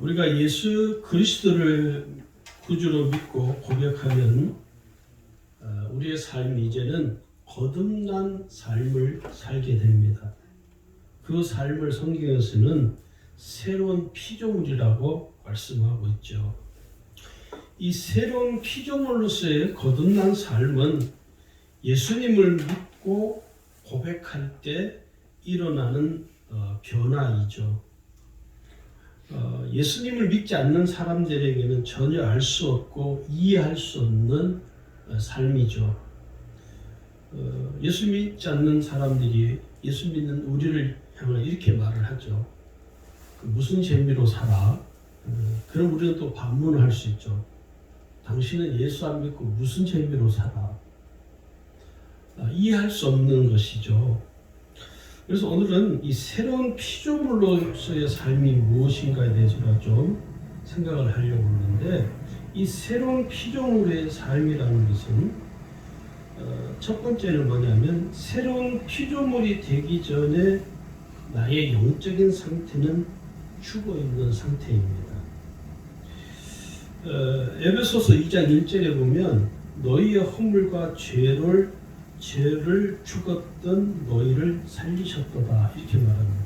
우리가 예수 그리스도를 구주로 믿고 고백하면 우리의 삶이 이제는 거듭난 삶을 살게 됩니다. 그 삶을 성경에서는 새로운 피조물이라고 말씀하고 있죠. 이 새로운 피조물로서의 거듭난 삶은 예수님을 믿고 고백할 때 일어나는 변화이죠. 예수님을 믿지 않는 사람들에게는 전혀 알 수 없고 이해할 수 없는 삶이죠. 예수 믿지 않는 사람들이 예수 믿는 우리를 향해 이렇게 말을 하죠. 무슨 재미로 살아? 그럼 우리는 또 반문을 할 수 있죠. 당신은 예수 안 믿고 무슨 재미로 살아? 이해할 수 없는 것이죠. 그래서 오늘은 이 새로운 피조물로서의 삶이 무엇인가에 대해서 좀 생각을 하려고 하는데, 이 새로운 피조물의 삶이라는 것은 첫 번째는 뭐냐면 새로운 피조물이 되기 전에 나의 영적인 상태는 죽어 있는 상태입니다. 에베소서 2장 1절에 보면 너희의 허물과 죄를 죽었던 너희를 살리셨도다 이렇게 말합니다.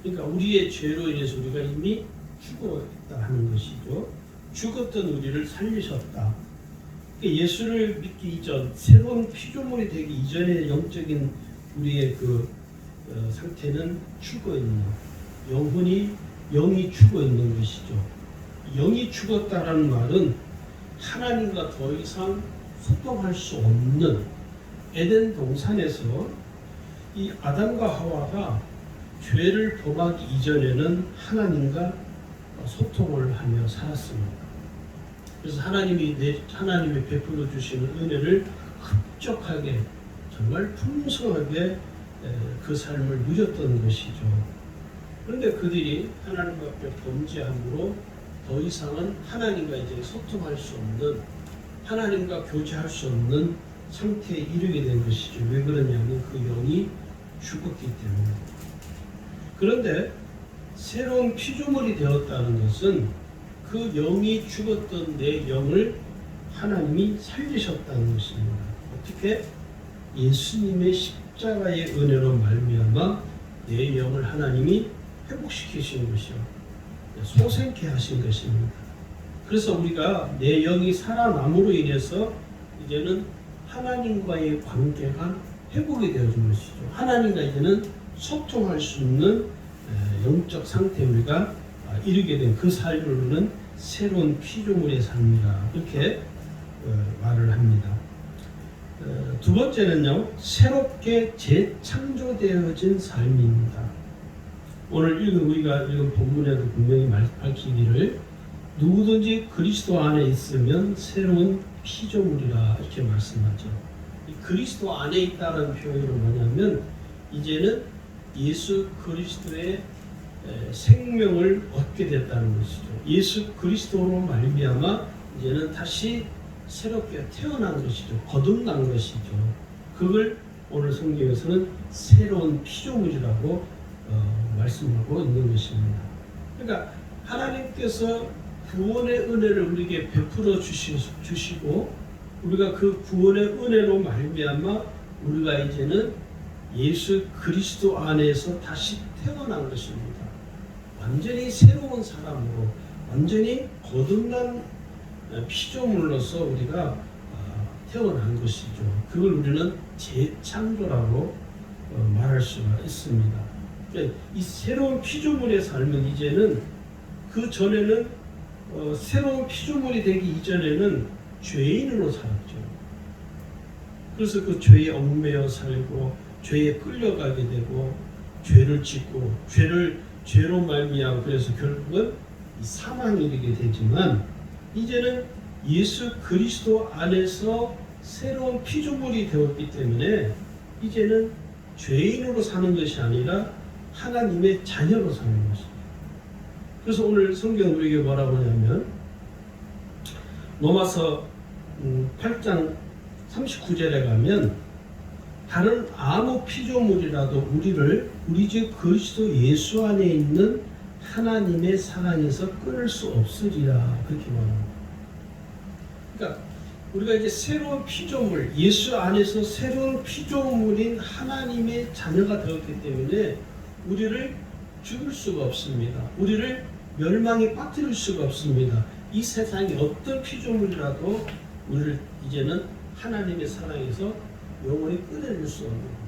그러니까 우리의 죄로 인해서 우리가 이미 죽어 있다 하는 것이죠. 죽었던 우리를 살리셨다. 그러니까 예수를 믿기 이전, 새로운 피조물이 되기 이전의 영적인 우리의 상태는 죽어 있는, 영이 죽어 있는 것이죠. 영이 죽었다라는 말은 하나님과 더 이상 소통할 수 없는, 에덴 동산에서 이 아담과 하와가 죄를 범하기 이전에는 하나님과 소통을 하며 살았습니다. 그래서 하나님이 베풀어 주시는 은혜를 흡족하게, 정말 풍성하게 그 삶을 누렸던 것이죠. 그런데 그들이 하나님 앞에 범죄함으로 더 이상은 하나님과 이제 소통할 수 없는, 하나님과 교제할 수 없는 상태에 이르게 된 것이죠. 왜 그러냐면 그 영이 죽었기 때문에. 그런데 새로운 피조물이 되었다는 것은 그 영이 죽었던 내 영을 하나님이 살리셨다는 것입니다. 어떻게? 예수님의 십자가의 은혜로 말미암아 내 영을 하나님이 회복시키신 것이요, 소생케 하신 것입니다. 그래서 우리가 내 영이 살아남으로 인해서 이제는 하나님과의 관계가 회복이 되어진 것이죠. 하나님과 이제는 소통할 수 있는 영적 상태에 우리가 이르게 된 그 삶으로는 새로운 피조물의 삶이라 이렇게 말을 합니다. 두 번째는요, 새롭게 재창조되어진 삶입니다. 오늘 우리가 읽은 본문에도 분명히 밝히기를 누구든지 그리스도 안에 있으면 새로운 피조물이라 이렇게 말씀하죠. 이 그리스도 안에 있다는 표현은 뭐냐면 이제는 예수 그리스도의 생명을 얻게 됐다는 것이죠. 예수 그리스도로 말미암아 이제는 다시 새롭게 태어난 것이죠. 거듭난 것이죠. 그걸 오늘 성경에서는 새로운 피조물이라고 말씀하고 있는 것입니다. 그러니까 하나님께서 구원의 은혜를 우리에게 베풀어 주시고 우리가 그 구원의 은혜로 말미암아 우리가 이제는 예수 그리스도 안에서 다시 태어난 것입니다. 완전히 새로운 사람으로, 완전히 거듭난 피조물로서 우리가 태어난 것이죠. 그걸 우리는 재창조라고 말할 수가 있습니다. 그러니까 이 새로운 피조물의 삶은 이제는 그 전에는 새로운 피조물이 되기 이전에는 죄인으로 살았죠. 그래서 그 죄에 얽매여 살고 죄에 끌려가게 되고 죄를 짓고 죄로 말미암아 그래서 결국은 이 사망에 이르게 되지만 이제는 예수 그리스도 안에서 새로운 피조물이 되었기 때문에 이제는 죄인으로 사는 것이 아니라 하나님의 자녀로 사는 것입니다. 그래서 오늘 성경 우리에게 뭐라고 하냐면 로마서 8장 39절에 가면 다른 아무 피조물이라도 우리 주 그리스도 예수 안에 있는 하나님의 사랑에서 끊을 수 없으리라 그렇게 말합니다. 그러니까 우리가 이제 새로운 피조물, 예수 안에서 새로운 피조물인 하나님의 자녀가 되었기 때문에 우리를 죽일 수가 없습니다. 우리를 멸망에 빠뜨릴 수가 없습니다. 이 세상의 어떤 피조물이라도 우리를 이제는 하나님의 사랑에서 영원히 끊어낼 수 없는 거예요.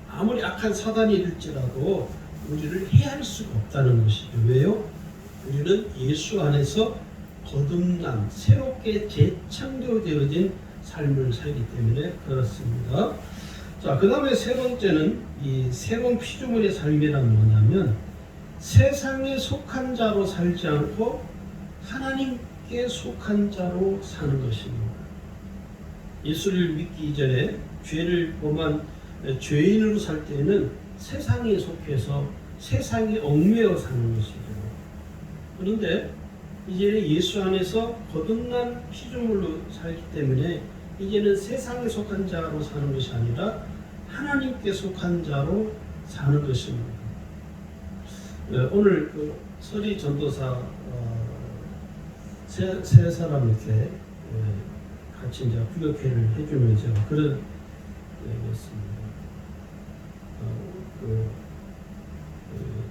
아무리 악한 사단이 일지라도 우리를 해할 수가 없다는 것이죠. 왜요? 우리는 예수 안에서 거듭난 새롭게 재창조되어진 삶을 살기 때문에 그렇습니다. 자, 그 다음에 세 번째는 이 새로운 피조물의 삶이란 뭐냐면 세상에 속한 자로 살지 않고 하나님께 속한 자로 사는 것입니다. 예수를 믿기 이전에 죄를 범한 죄인으로 살 때는 세상에 속해서 세상에 얽매여 사는 것이죠. 그런데 이제는 예수 안에서 거듭난 피조물로 살기 때문에 이제는 세상에 속한 자로 사는 것이 아니라 하나님께 속한 자로 사는 것입니다. 오늘 그 서리 전도사 세 사람 이렇게 같이 이제 구역회를 해주면서 그런 얘기했습니다.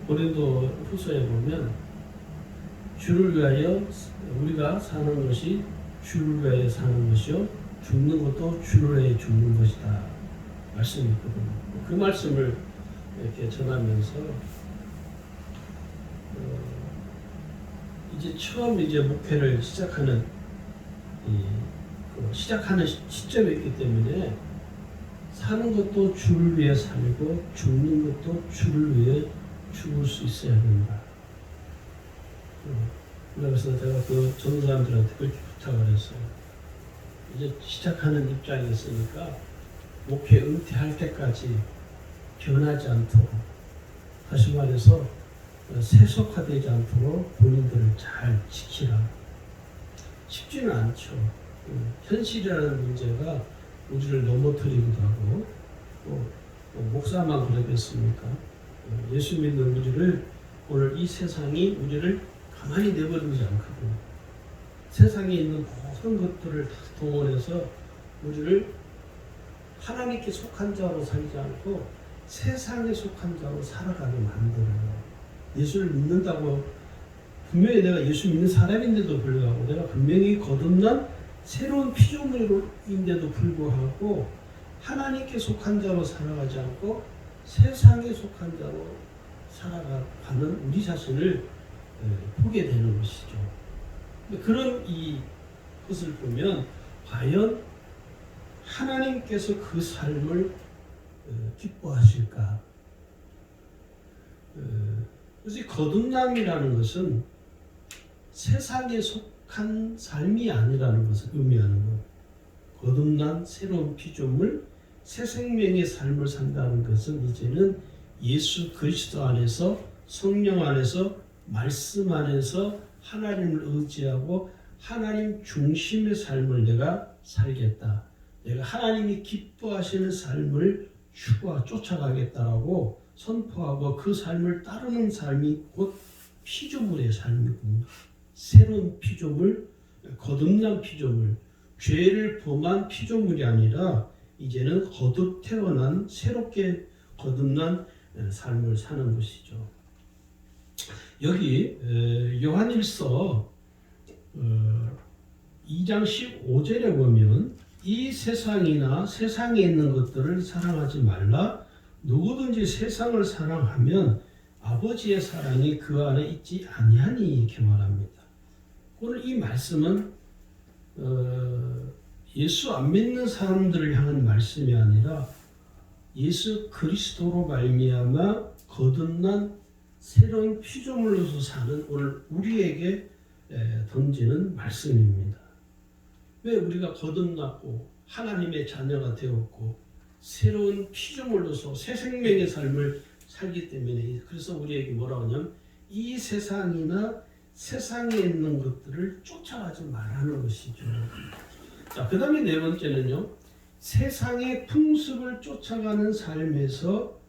고린도 후서에 보면 주를 위하여 우리가 사는 것이 주를 위하여 사는 것이요 죽는 것도 주를 위하여 죽는 것이다 말씀이 있거든요. 그 말씀을 이렇게 전하면서 이제 처음 이제 목회를 시작하는 시작하는 시점이 있기 때문에 사는 것도 주를 위해 살고 죽는 것도 주를 위해 죽을 수 있어야 된다. 그래서 제가 그 전도사님들한테 그렇게 부탁을 했어요. 이제 시작하는 입장에 있으니까 목회 은퇴할 때까지 변하지 않도록, 다시 말해서 세속화되지 않도록 본인들을 잘 지키라. 쉽지는 않죠. 현실이라는 문제가 우리를 넘어뜨리기도 하고, 목사만 그러겠습니까? 예수 믿는 우리를 오늘 이 세상이 우리를 가만히 내버리지 않거든요. 세상에 있는 모든 것들을 다 동원해서 우리를 하나님께 속한 자로 살지 않고 세상에 속한 자로 살아가게 만들어요. 예수를 믿는다고 분명히 내가 예수 믿는 사람인데도 불구하고 내가 분명히 거듭난 새로운 피조물인데도 불구하고 하나님께 속한 자로 살아가지 않고 세상에 속한 자로 살아가는 우리 자신을 보게 되는 것이죠. 그런 이 것을 보면 과연 하나님께서 그 삶을 기뻐하실까? 그래서 거듭남이라는 것은 세상에 속한 삶이 아니라는 것을 의미하는 것. 거듭난 새로운 피조물, 새 생명의 삶을 산다는 것은 이제는 예수 그리스도 안에서, 성령 안에서, 말씀 안에서 하나님을 의지하고 하나님 중심의 삶을 내가 살겠다. 내가 하나님이 기뻐하시는 삶을 쫓아가겠다라고 선포하고 그 삶을 따르는 삶이 곧 피조물의 삶이군요. 새로운 피조물, 거듭난 피조물, 죄를 범한 피조물이 아니라 이제는 거듭 태어난 새롭게 거듭난 삶을 사는 것이죠. 여기 요한일서 2장 15절에 보면 이 세상이나 세상에 있는 것들을 사랑하지 말라. 누구든지 세상을 사랑하면 아버지의 사랑이 그 안에 있지 아니하니 이렇게 말합니다. 오늘 이 말씀은 예수 안 믿는 사람들을 향한 말씀이 아니라 예수 그리스도로 말미암아 거듭난 새로운 피조물로서 사는 오늘 우리에게 던지는 말씀입니다. 왜 우리가 거듭났고 하나님의 자녀가 되었고 새로운 피조물로서 새 생명의 삶을 살기 때문에, 그래서 우리에게 뭐라고 하냐면 이 세상이나 세상에 있는 것들을 쫓아가지 말라는 것이죠. 자, 그 다음에 네 번째는요, 세상의 풍습을 쫓아가는 삶에서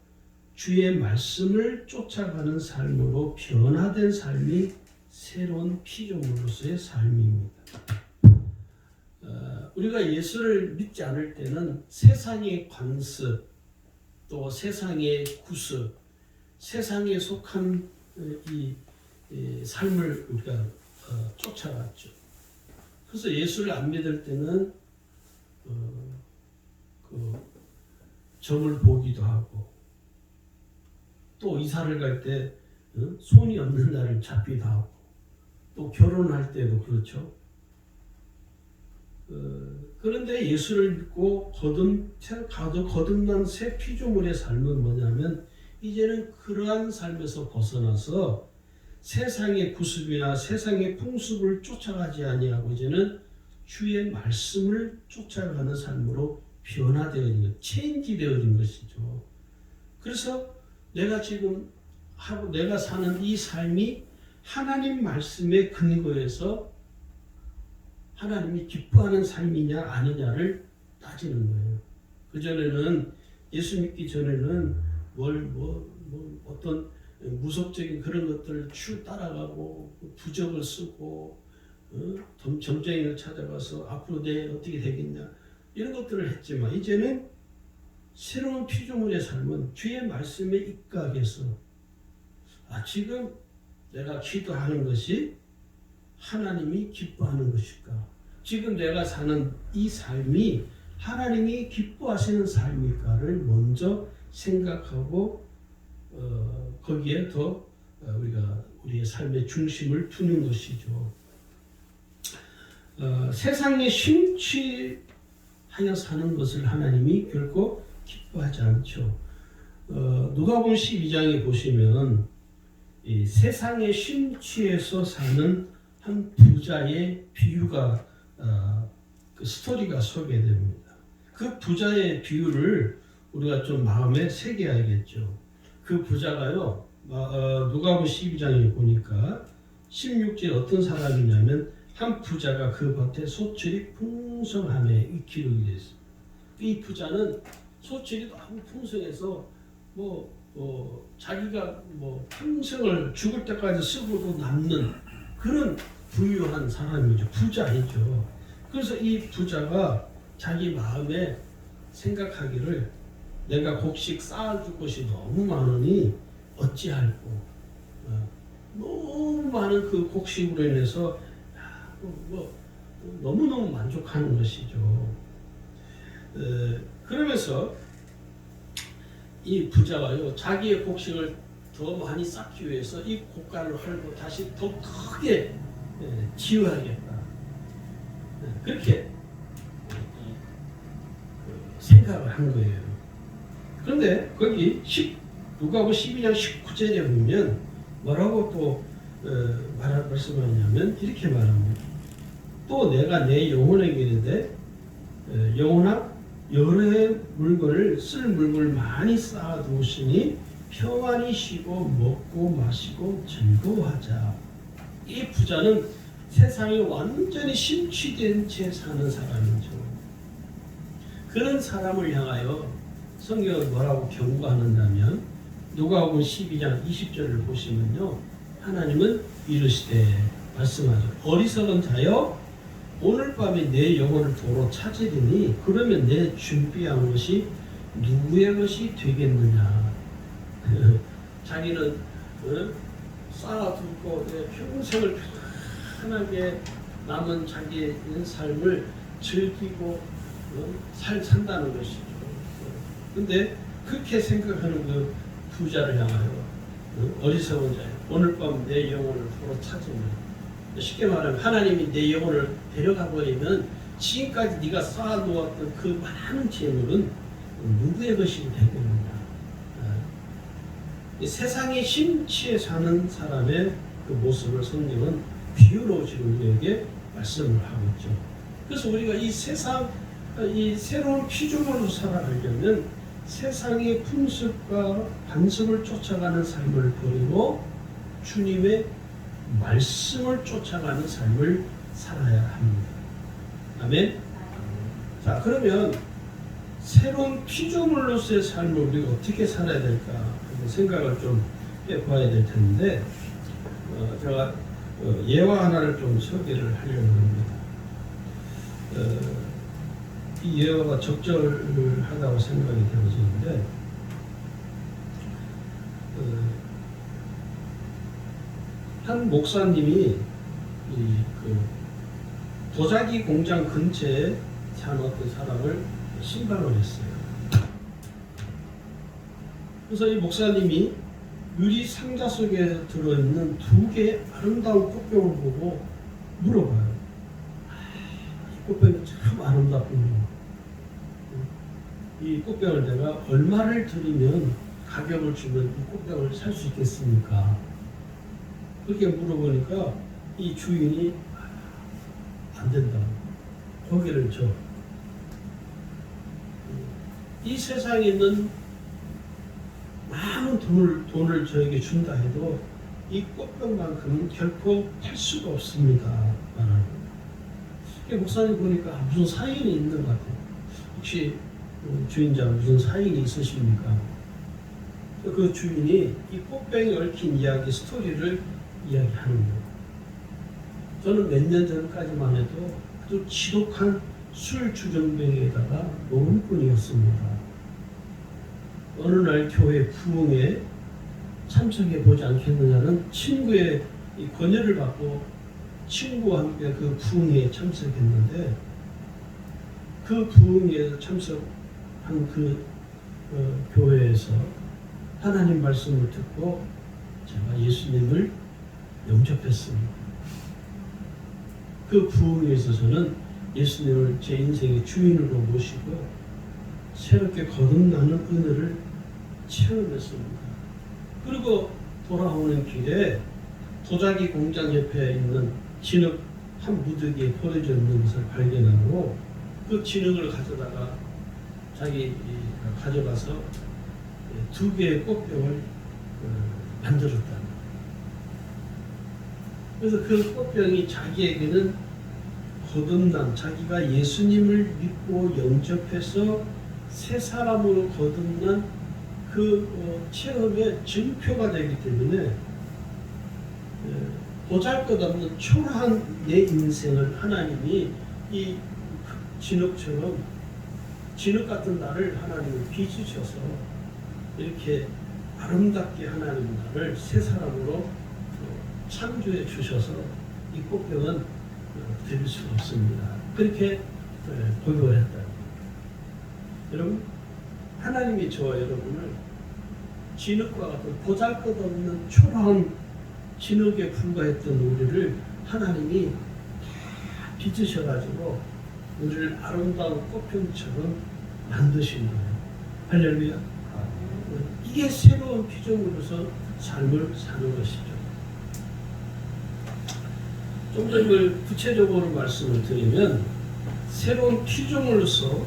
주의 말씀을 쫓아가는 삶으로 변화된 삶이 새로운 피조물로서의 삶입니다. 우리가 예수를 믿지 않을 때는 세상의 관습, 또 세상의 구습, 세상에 속한 이 삶을 우리가 쫓아갔죠. 그래서 예수를 안 믿을 때는 점을 보기도 하고, 또 이사를 갈 때 손이 없는 날을 잡기도 하고, 또 결혼할 때도 그렇죠. 그런데 예수를 믿고 거듭난 새 피조물의 삶은 뭐냐면, 이제는 그러한 삶에서 벗어나서 세상의 구습이나 세상의 풍습을 쫓아가지 아니하고 이제는 주의 말씀을 쫓아가는 삶으로 변화되어진 것, 체인지되어진 것이죠. 그래서 내가 지금 하고 내가 사는 이 삶이 하나님 말씀의 근거에서 하나님이 기뻐하는 삶이냐 아니냐를 따지는 거예요. 그전에는, 예수 믿기 전에는 어떤 무속적인 그런 것들을 따라가고 부적을 쓰고 점쟁이를 찾아가서 앞으로 내 어떻게 되겠냐 이런 것들을 했지만, 이제는 새로운 피조물의 삶은 주의 말씀에 입각해서 지금 내가 기도하는 것이 하나님이 기뻐하는 것일까? 지금 내가 사는 이 삶이 하나님이 기뻐하시는 삶일까를 먼저 생각하고 거기에 더 우리가 우리의 삶의 중심을 두는 것이죠. 세상에 심취하여 사는 것을 하나님이 결코 기뻐하지 않죠. 누가복음 12장에 보시면 이 세상에 심취해서 사는 한 부자의 비유가 그 스토리가 소개됩니다. 그 부자의 비유를 우리가 좀 마음에 새겨야겠죠. 그 부자가요, 누가복음 12장에 보니까 16절 어떤 사람이냐면, 한 부자가 그 밭에 소출이 풍성함에 이 기록이 되어 있습니다. 이 부자는 소출이 너무 풍성해서 자기가 평생을 죽을 때까지 쓰고도 남는 그런 부유한 사람이죠. 부자이죠. 그래서 이 부자가 자기 마음에 생각하기를, 내가 곡식 쌓아줄 것이 너무 많으니 어찌할꼬, 너무 많은 그 곡식으로 인해서 너무너무 만족하는 것이죠. 그러면서 이 부자가요, 자기의 곡식을 더 많이 쌓기 위해서 이 고가를 헐고 다시 더 크게 지어야겠다, 그렇게 생각을 한 거예요. 그런데 거기 누가복음 12장 19절에 보면 뭐라고 또 말씀하냐면 이렇게 말합니다. 또 내가 내 영혼에게 이르되, 영혼아, 여러 해 물건을 쓸 물건을 많이 쌓아두었으니 평안히 쉬고 먹고 마시고 즐거워하자. 이 부자는 세상에 완전히 심취된 채 사는 사람이죠. 그런 사람을 향하여 성경은 뭐라고 경고하느냐면, 누가복음 12장 20절을 보시면요, 하나님은 이르시되 말씀하죠. 어리석은 자여, 오늘 밤에 내 영혼을 도로 찾으리니 그러면 내 준비한 것이 누구의 것이 되겠느냐. 자기는 쌓아두고 내 평생을 편하게 남은 자기의 삶을 즐기고 산다는 것이죠. 근데 그렇게 생각하는 그 부자를 향하여 어리석은 자여, 오늘 밤 내 영혼을 도로 찾으면, 쉽게 말하면 하나님이 내 영혼을 데려가 버리면 지금까지 네가 쌓아놓았던 그 많은 재물은 누구의 것이 되겠느냐. 세상에 심취해 사는 사람의 그 모습을 성경은 비유로 지금 우리에게 말씀을 하고 있죠. 그래서 우리가 이 세상, 이 새로운 피조물로 살아가려면 세상의 풍습과 관습을 쫓아가는 삶을 버리고 주님의 말씀을 쫓아가는 삶을 살아야 합니다. 아멘. 자, 그러면 새로운 피조물로서의 삶을 우리가 어떻게 살아야 될까? 생각을 좀 해봐야 될 텐데 제가 예화 하나를 좀 소개를 하려고 합니다. 이 예화가 적절하다고 생각이 되어지는데 한 목사님이 그 도자기 공장 근처에 사는 어떤 사람을 신방을 했어요. 그래서 이 목사님이 유리 상자 속에 들어있는 2개의 아름다운 꽃병을 보고 물어봐요. 이 꽃병이 참 아름답군요. 이 꽃병을 내가 얼마를 들이면 가격을 주면 이 꽃병을 살 수 있겠습니까? 그렇게 물어보니까 이 주인이 안 된다. 고개를 줘. 이 세상에 있는 많은 돈을 저에게 준다 해도 이 꽃병만큼은 결코 팔 수가 없습니다. 목사님 보니까 무슨 사연이 있는 것 같아요. 혹시 주인장 무슨 사연이 있으십니까? 그 주인이 이 꽃병에 얽힌 이야기, 스토리를 이야기하는 거예요. 저는 몇 년 전까지만 해도 아주 지독한 술 주정뱅이에다가 먹을 뿐이었습니다. 어느 날 교회 부흥에 참석해 보지 않겠느냐는 친구의 이 권유를 받고 친구와 함께 그 부흥회에 참석했는데 그 부흥회에 참석한 그 교회에서 하나님 말씀을 듣고 제가 예수님을 영접했습니다. 그 부흥회에서 저는 예수님을 제 인생의 주인으로 모시고 새롭게 거듭나는 은혜를 체험했습니다. 그리고 돌아오는 길에 도자기 공장 옆에 있는 진흙 한 무더기에 버려져 있는 것을 발견하고 그 진흙을 가져다가 가져가서 2개의 꽃병을 만들었다. 그래서 그 꽃병이 자기에게는 거듭난, 자기가 예수님을 믿고 영접해서 새 사람으로 거듭난 그 체험의 증표가 되기 때문에 보잘것없는 초라한 내 인생을 하나님이 이 진흙처럼 진흙 같은 나를 하나님이 빚으셔서 이렇게 아름답게 하나님 나를 새 사람으로 창조해 주셔서 이 꽃병은 드릴 수가 없습니다. 그렇게 보고했다. 여러분, 하나님이 저와 여러분을 진흙과 같은 보잘것없는 초라한 진흙에 불과했던 우리를 하나님이 다 빚으셔가지고 우리를 아름다운 꽃병처럼 만드신 거예요. 할렐루야. 이게 새로운 피조물로서 삶을 사는 것이죠. 좀 더 이걸 구체적으로 말씀을 드리면 새로운 피조물로서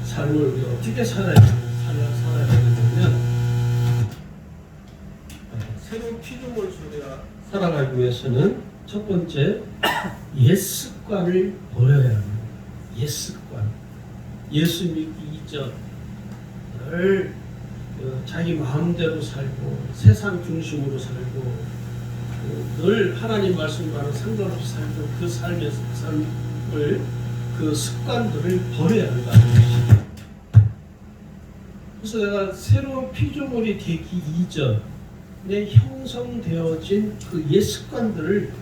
삶을 우리가 어떻게 살아야 되냐면 새로운 피조물로서 우리가 살아가기 위해서는 첫 번째 옛 습관을 버려야 합니다. 옛 습관. 예수 믿기 이전을 자기 마음대로 살고 세상 중심으로 살고 늘 하나님 말씀과는 상관없이 살던 그 삶을 그 습관들을 버려야 한다는 것이죠. 그래서 내가 새로운 피조물이 되기 이전에 형성되어진 그 옛 습관들을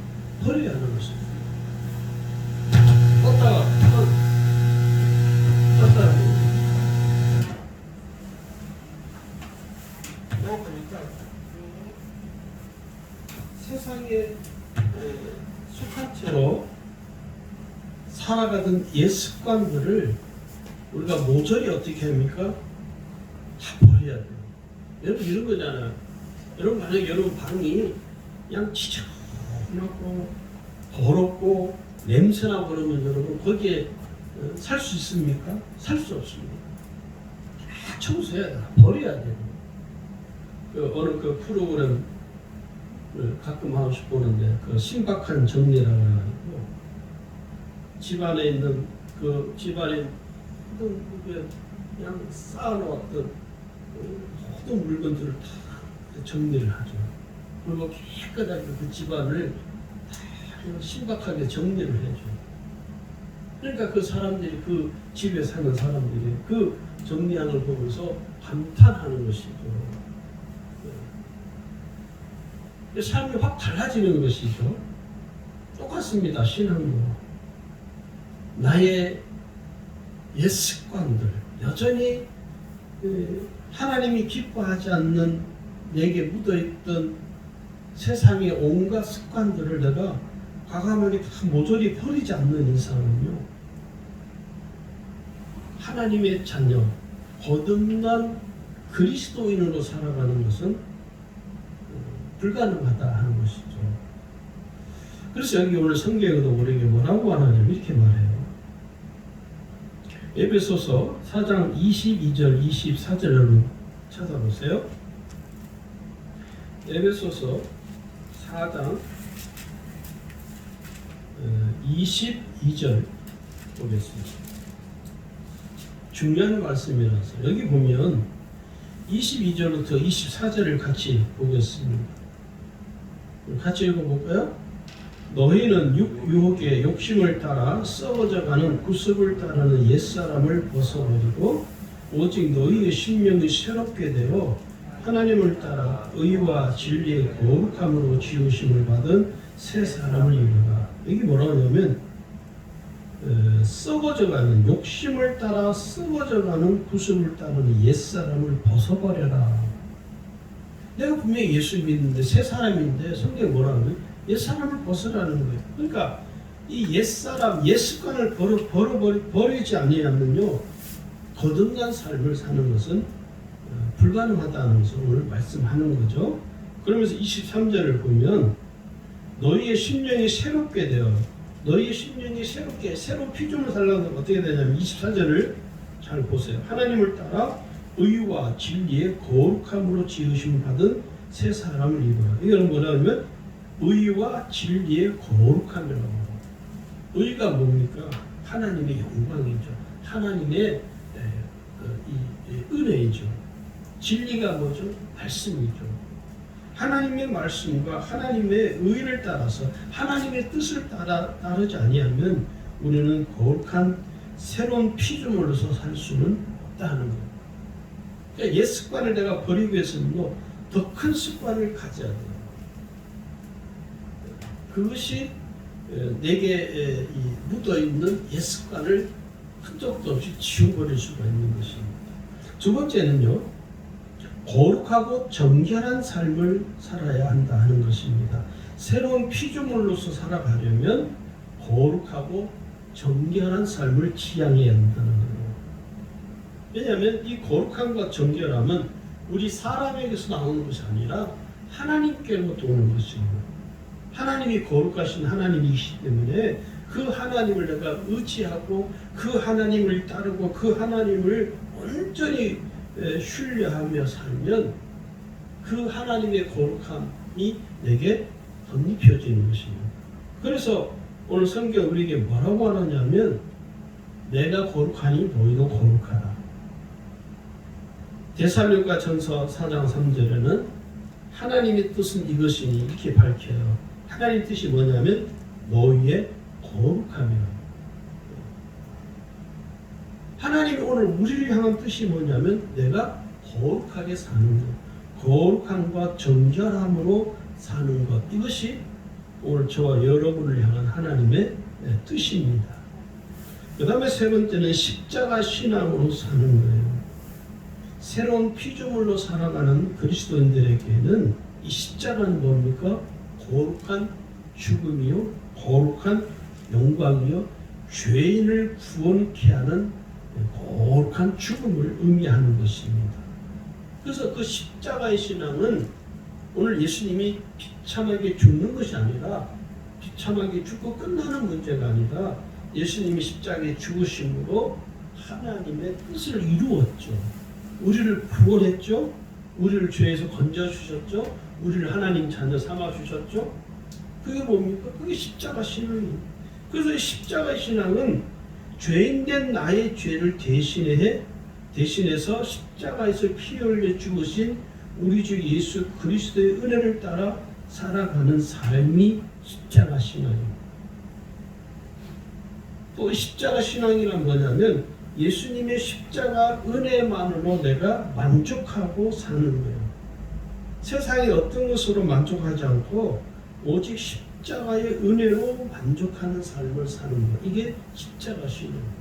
버려야 하는 것입니다. 껐다가 세상에 속한 채로 살아가던 옛 습관들을 우리가 모조리 어떻게 합니까? 다 버려야 돼요. 여러분 이런 거잖아요. 여러분 만약에 여러분 방이 그냥 지저분하고 더럽고 냄새나고 그러면 여러분 거기에 살 수 있습니까? 살 수 없습니다. 다 청소해야 돼. 버려야 돼요. 어느 그 프로그램 가끔 한 번씩 보는데 그 신박한 정리라고 해가지고 집안에 있는 집안에 그냥 쌓아놓았던 모든 물건들을 다 정리를 하죠. 그리고 깨끗하게 그 집안을 다 심각하게 정리를 해줘. 그러니까 그 사람들이, 그 집에 사는 사람들이 그 정리하는 걸 보면서 감탄하는 것이죠. 삶이 확 달라지는 것이죠. 똑같습니다. 신앙도. 나의 옛 습관들, 여전히 하나님이 기뻐하지 않는 내게 묻어있던 세상의 온갖 습관들을 내가 과감하게 다 모조리 버리지 않는 이상은요, 하나님의 자녀, 거듭난 그리스도인으로 살아가는 것은 불가능하다 하는 것이죠. 그래서 여기 오늘 성경에도 우리에게 뭐라고 하냐면 이렇게 말해요. 에베소서 4장 22절 24절을 찾아보세요. 에베소서 4장 22절 보겠습니다. 중요한 말씀이라서 여기 보면 22절부터 24절을 같이 보겠습니다. 같이 읽어볼까요? 너희는 유혹의 욕심을 따라 썩어져가는 구습을 따르는 옛사람을 벗어버리고 오직 너희의 심령이 새롭게 되어 하나님을 따라 의와 진리의 거룩함으로 지으심을 받은 새 사람을 이루라. 여기 뭐라고 하냐면 썩어져가는, 욕심을 따라 썩어져가는 구습을 따르는 옛사람을 벗어버려라. 내가 분명히 예수 믿는데 새 사람인데 성경이 뭐라고 하면 옛사람을 벗으라는 거예요. 그러니까 이 옛사람, 옛습관을 버리지 아니하면요, 거듭난 삶을 사는 것은 불가능하다는 것을 오늘 말씀하는 거죠. 그러면서 23절을 보면 너희의 심령이 새롭게 되어, 너희의 심령이 새로운 피조물 살려면 어떻게 되냐면 24절을 잘 보세요. 하나님을 따라 의와 진리의 거룩함으로 지으심을 받은 새 사람을 입어라. 이거는 뭐냐면 의와 진리의 거룩함이라고 합니다. 의가 뭡니까? 하나님의 영광이죠. 하나님의 은혜이죠. 진리가 뭐죠? 말씀이죠. 하나님의 말씀과 하나님의 의를 따라서 하나님의 뜻을 따르지 아니하면 우리는 거룩한 새로운 피조물로서 살 수는 없다는 거예요. 그러니까 옛 습관을 내가 버리기 위해서는 더 큰 습관을 가져야 돼요. 그것이 내게 묻어있는 옛 습관을 흔적도 없이 지워버릴 수가 있는 것입니다. 두 번째는요, 거룩하고 정결한 삶을 살아야 한다 하는 것입니다. 새로운 피조물로서 살아가려면 거룩하고 정결한 삶을 지향해야 한다는 거예요. 왜냐하면 이 거룩함과 정결함은 우리 사람에게서 나오는 것이 아니라 하나님께로부터 오는 것입니다. 하나님이 거룩하신 하나님이시기 때문에 그 하나님을 내가 의지하고 그 하나님을 따르고 그 하나님을 온전히 신뢰하며 살면 그 하나님의 거룩함이 내게 덧입혀지는 것입니다. 그래서 오늘 성경 우리에게 뭐라고 하느냐면 내가 거룩하니 너희도 거룩하라. 데살로니가 전서 4장 3절에는 하나님의 뜻은 이것이니 이렇게 밝혀요. 하나님 뜻이 뭐냐면 너희의 거룩함이라. 하나님이 오늘 우리를 향한 뜻이 뭐냐면 내가 거룩하게 사는 것, 거룩함과 정결함으로 사는 것, 이것이 오늘 저와 여러분을 향한 하나님의 뜻입니다. 그 다음에 세 번째는 십자가 신앙으로 사는 거예요. 새로운 피조물로 살아가는 그리스도인들에게는 이 십자가는 뭡니까? 거룩한 죽음이요, 거룩한 영광이요, 죄인을 구원케 하는 거룩한 죽음을 의미하는 것입니다. 그래서 그 십자가의 신앙은 오늘 예수님이 비참하게 죽는 것이 아니라 비참하게 죽고 끝나는 문제가 아니라 예수님이 십자가에 죽으심으로 하나님의 뜻을 이루었죠. 우리를 구원했죠. 우리를 죄에서 건져주셨죠. 우리를 하나님 자녀 삼아주셨죠. 그게 뭡니까? 그게 십자가 신앙입니다. 그래서 이 십자가 신앙은 죄인된 나의 죄를 대신해서 십자가에서 피 흘려 죽으신 우리 주 예수 그리스도의 은혜를 따라 살아가는 삶이 십자가 신앙입니다. 또 십자가 신앙이란 뭐냐면 예수님의 십자가 은혜만으로 내가 만족하고 사는 거예요. 세상의 어떤 것으로 만족하지 않고 오직 십자가의 은혜로 만족하는 삶을 사는 것. 이게 십자가 신앙입니다.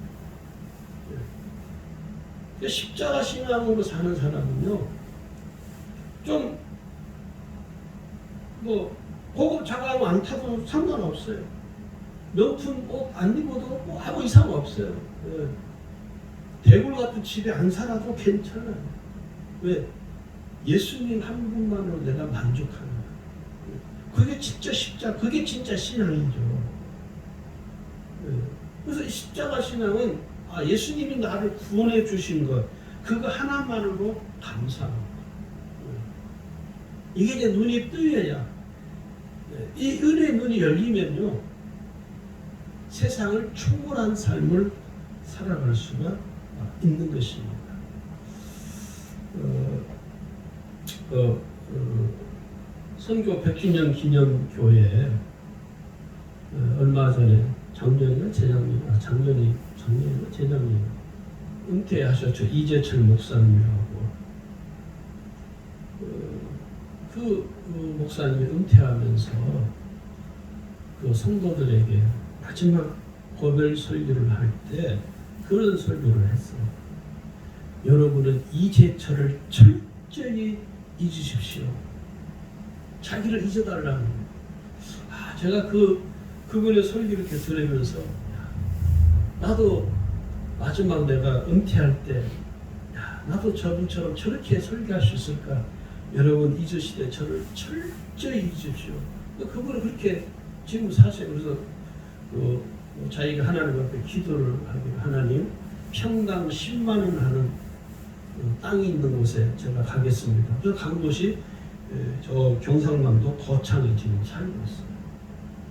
십자가 신앙으로 사는 사람은요, 좀 고급 자가용 안 타도 상관없어요. 명품 옷 안 입어도 뭐 아무 이상 없어요. 대굴 같은 집에 안 살아도 괜찮아요. 왜? 예수님 한 분만으로 내가 만족하는 거예요. 그게 진짜 십자가, 그게 진짜 신앙이죠. 그래서 십자가 신앙은 예수님이 나를 구원해 주신 것, 그거 하나만으로 감사하는 거예요. 이게 이제 눈이 뜨여야, 이 은혜의 눈이 열리면요, 세상을 초월한 삶을 살아갈 수가 있는 것입니다. 선교 100주년 기념교회 얼마 전에 작년이나 재작년 은퇴하셨죠. 이재철 목사님이라고. 그 목사님이 은퇴하면서 그 성도들에게 마지막 고별 설교를 할 때 그런 설교를 했어요. 여러분은 이재철을 철저히 잊으십시오. 자기를 잊어달라는 거예요. 제가 그분의 설교를 이렇게 들으면서 나도 마지막 내가 은퇴할 때 나도 저분처럼 저렇게 설교할 수 있을까? 여러분 잊으시되 저를 철저히 잊으십시오. 그분은 그렇게 지금 사세요. 그래서 자기가 하나님 앞에 기도를 하기로, 하나님 평당 10만 원 하는 땅이 있는 곳에 제가 가겠습니다. 그래서 간 곳이 저 경상남도 거창에 지금 살고 있어요.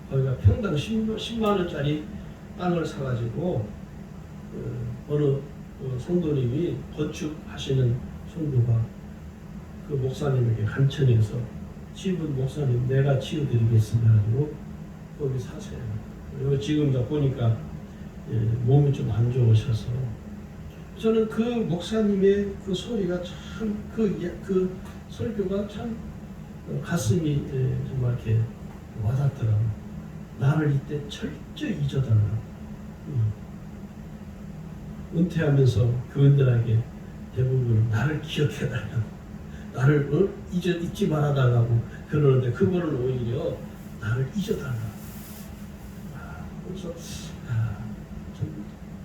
거기가 평당 10만 원짜리 땅을 사가지고 어느 성도님이 건축하시는 성도가 그 목사님에게 간청해서 집은 목사님 내가 지어드리겠습니다 하고 거기 사세요. 그리고 지금 보니까 몸이 좀 안 좋으셔서 저는 그 목사님의 그 소리가 참 그 설교가 참 가슴이 정말 이렇게 와닿더라고요. 나를 이때 철저히 잊어달라. 은퇴하면서 교인들에게 대부분 나를 기억해달라고, 나를 잊지 말아달라고 그러는데 그거는 오히려 나를 잊어달라고. 그래서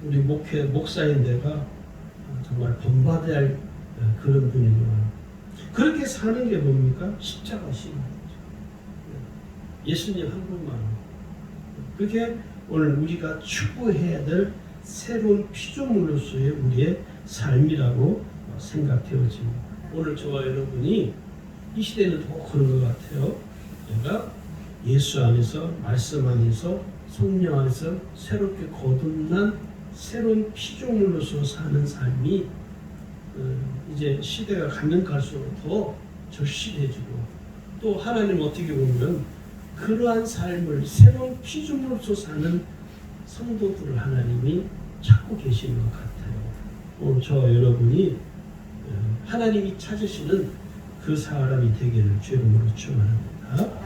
우리 목사인 내가 정말 본받아야 할 그런 분이구나. 그렇게 사는 게 뭡니까? 십자가 신앙이죠. 예수님 한 분만. 그게 오늘 우리가 추구해야 될 새로운 피조물로서의 우리의 삶이라고 생각되어집니다. 오늘 저와 여러분이 이 시대는 더 그런 것 같아요. 내가 예수 안에서, 말씀 안에서, 성령 안에서 새롭게 거듭난 새로운 피조물로서 사는 삶이 이제 시대가 가면 갈수록 더 절실해지고, 또 하나님 어떻게 보면 그러한 삶을 새로운 피조물로서 사는 성도들을 하나님이 찾고 계시는 것 같아요. 오늘 저와 여러분이 하나님이 찾으시는 그 사람이 되기를 주의 이름으로 축원합니다.